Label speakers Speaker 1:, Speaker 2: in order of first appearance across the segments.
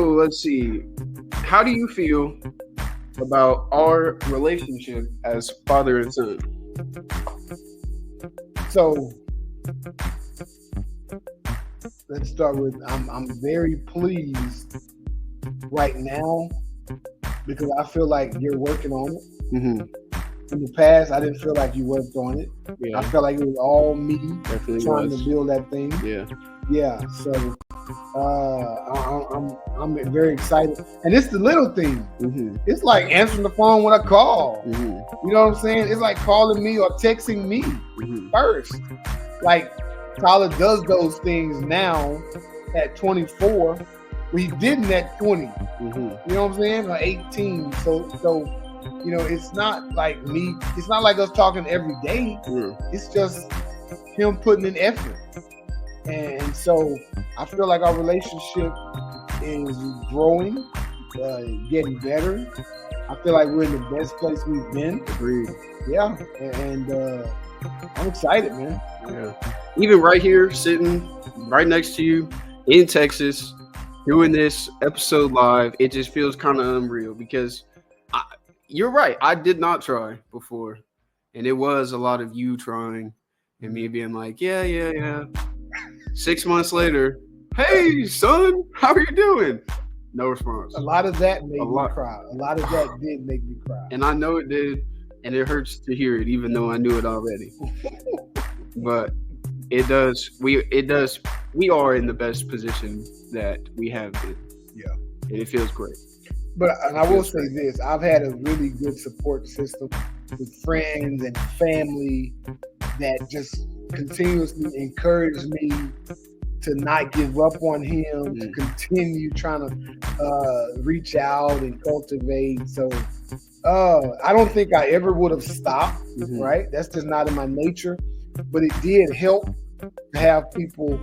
Speaker 1: So let's see. How do you feel about our relationship as father and son?
Speaker 2: So let's start with I'm very pleased right now because I feel like you're working on it.
Speaker 1: Mm-hmm.
Speaker 2: In the past, I didn't feel like you worked on it.
Speaker 1: Yeah,
Speaker 2: I felt like it was all me
Speaker 1: definitely
Speaker 2: trying
Speaker 1: was.
Speaker 2: to build that thing.
Speaker 1: Yeah.
Speaker 2: Yeah. So I'm very excited, and it's the little thing.
Speaker 1: Mm-hmm.
Speaker 2: It's like answering the phone when I call.
Speaker 1: Mm-hmm.
Speaker 2: You know what I'm saying? It's like calling me or texting me
Speaker 1: Mm-hmm.
Speaker 2: first. Like Tyler does those things now at 24. We didn't at 20.
Speaker 1: Mm-hmm.
Speaker 2: You know what I'm saying? Or 18. So you know, it's not like me. It's not like us talking every day.
Speaker 1: Yeah.
Speaker 2: It's just him putting in effort. And so I feel like our relationship is growing, getting better. I feel like we're in the best place we've been.
Speaker 1: Agreed.
Speaker 2: Yeah, and I'm excited, man.
Speaker 1: Yeah. Even right here, sitting right next to you in Texas, doing this episode live, it just feels kind of unreal because you're right. I did not try before, and it was a lot of you trying and me being like, yeah. 6 months later, hey, son, how are you doing? No response.
Speaker 2: A lot of that made
Speaker 1: A
Speaker 2: me
Speaker 1: lot.
Speaker 2: cry. A lot of that did make me cry.
Speaker 1: And I know it did, and it hurts to hear it, even though I knew it already. But it does. We are in the best position that we have been.
Speaker 2: Yeah.
Speaker 1: And it feels great.
Speaker 2: But and I will say this: I've had a really good support system with friends and family that just continuously encourage me to not give up on him, to continue trying to reach out and cultivate. So I don't think I ever would have stopped, right? That's just not in my nature. But it did help to have people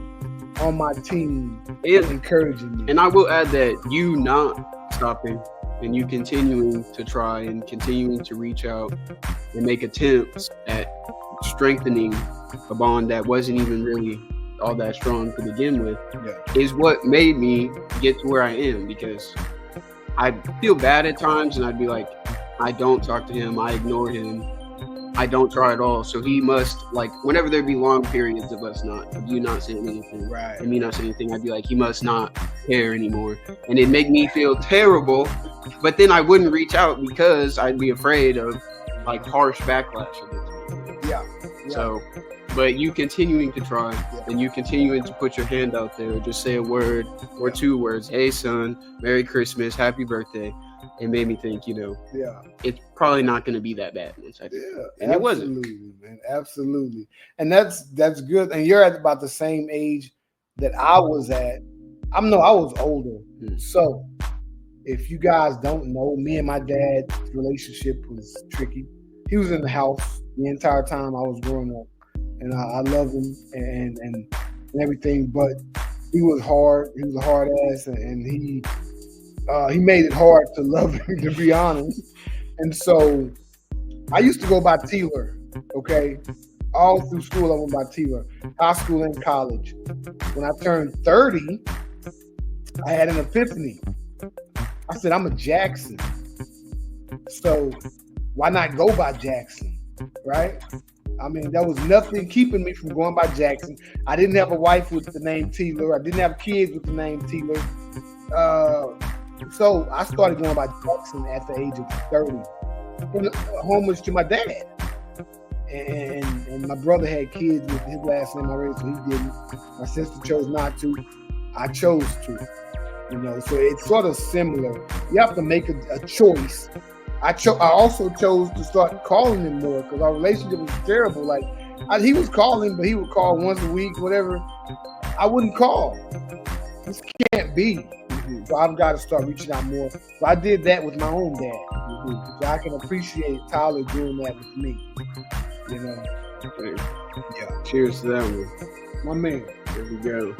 Speaker 2: on my team encouraging me.
Speaker 1: And I will add that you not stopping and you continuing to try and continuing to reach out and make attempts at strengthening a bond that wasn't even really all that strong to begin with is what made me get to where I am, because I feel bad at times and I'd be like, I don't talk to him, I ignore him, I don't try at all. So he must, like, whenever there'd be long periods of you not saying anything, and me not saying anything, I'd be like, he must not care anymore. And it'd make me feel terrible, but then I wouldn't reach out because I'd be afraid of like harsh backlash against me.
Speaker 2: Yeah.
Speaker 1: So, but you continuing to try and you continuing to put your hand out there, just say a word or 2 words, hey son, Merry Christmas, Happy Birthday. It made me think, it's probably not going to be that bad once I do.
Speaker 2: Yeah,
Speaker 1: and it wasn't.
Speaker 2: Absolutely, man, absolutely. And that's good. And you're at about the same age that I was at. I was older. So if you guys don't know, me and my dad's relationship was tricky. He was in the house the entire time I was growing up, and I love him and everything. But he was hard. He was a hard ass, and he made it hard to love him, to be honest. And so I used to go by Taylor, okay? All through school, I went by Taylor, high school and college. When I turned 30, I had an epiphany. I said, I'm a Jackson. So why not go by Jackson, right? I mean, there was nothing keeping me from going by Jackson. I didn't have a wife with the name Taylor. I didn't have kids with the name Taylor. So I started going by Jackson at the age of 30, homage to my dad. And my brother had kids with his last name already, so he didn't. My sister chose not to. I chose to. So it's sort of similar. You have to make a choice. I also chose to start calling him more because our relationship was terrible. Like he was calling, but he would call once a week, whatever. I wouldn't call. This can't be. So I've got to start reaching out more. So I did that with my own dad. So I can appreciate Tyler doing that with me.
Speaker 1: Yeah. Cheers to that one.
Speaker 2: My man.
Speaker 1: There we go.